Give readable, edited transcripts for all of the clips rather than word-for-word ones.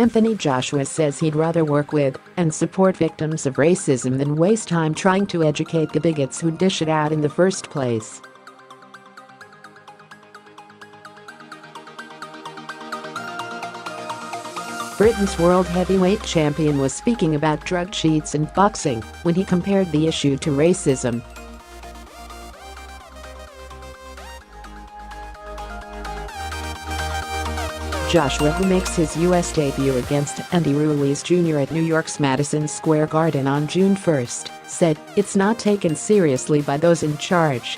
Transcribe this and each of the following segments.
Anthony Joshua says he'd rather work with and support victims of racism than waste time trying to educate the bigots who dish it out in the first place. Britain's world heavyweight champion was speaking about drug cheats in boxing when he compared the issue to racism. Joshua, who makes his U.S. debut against Andy Ruiz Jr. at New York's Madison Square Garden on June 1, said, "It's not taken seriously by those in charge.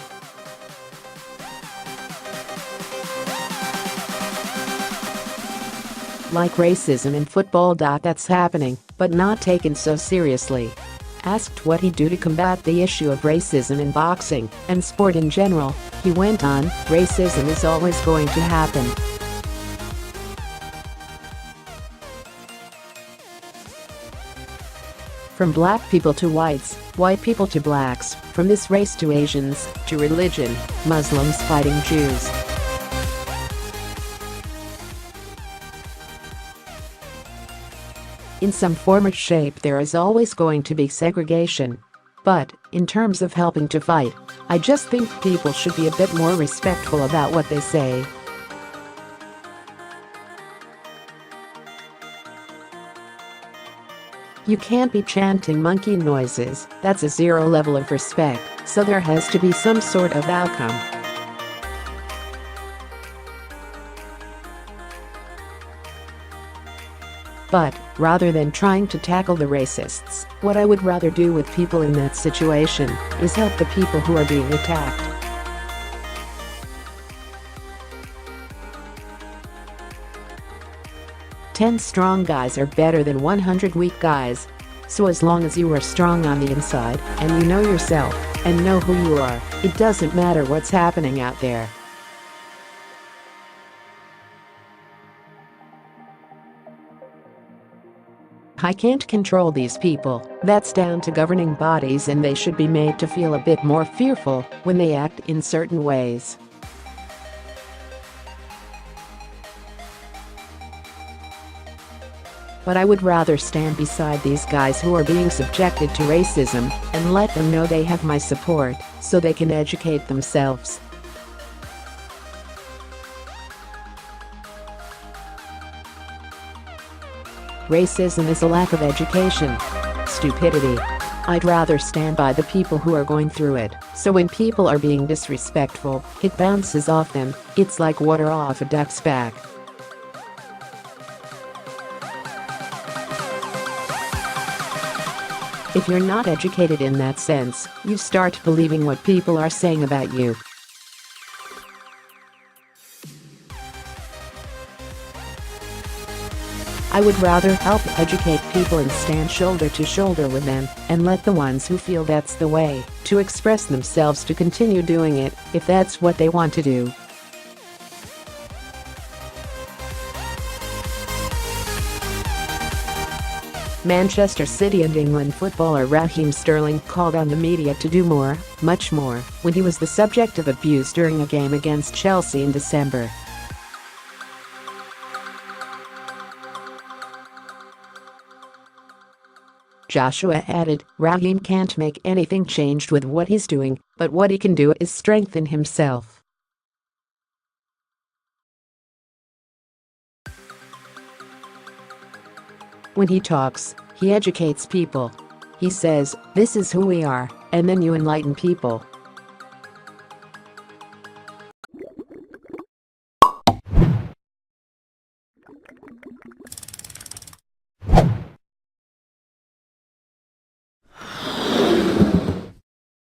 Like racism in football. That's happening, but not taken so seriously." Asked what he'd do to combat the issue of racism in boxing and sport in general, he went on, "Racism is always going to happen. From black people to whites, white people to blacks, from this race to Asians, to religion, Muslims fighting Jews. In some form or shape there is always going to be segregation. But, in terms of helping to fight, I just think people should be a bit more respectful about what they say." You can't be chanting monkey noises, that's a zero level of respect, so there has to be some sort of outcome. But, rather than trying to tackle the racists, what I would rather do with people in that situation is help the people who are being attacked. "10 strong guys are better than 100 weak guys. So as long as you are strong on the inside, and you know yourself, and know who you are, it doesn't matter what's happening out there." I can't control these people, that's down to governing bodies, and they should be made to feel a bit more fearful when they act in certain ways. But I would rather stand beside these guys who are being subjected to racism and let them know they have my support so they can educate themselves. Racism is a lack of education. Stupidity. I'd rather stand by the people who are going through it, so when people are being disrespectful, it bounces off them, it's like water off a duck's back. If you're not educated in that sense, you start believing what people are saying about you. I would rather help educate people and stand shoulder to shoulder with them, and let the ones who feel that's the way to express themselves to continue doing it, if that's what they want to do. Manchester City and England footballer Raheem Sterling called on the media to do more, much more, when he was the subject of abuse during a game against Chelsea in December. Joshua added, "Raheem can't make anything change with what he's doing, but what he can do is strengthen himself." When he talks, he educates people. He says, "This is who we are," and then you enlighten people.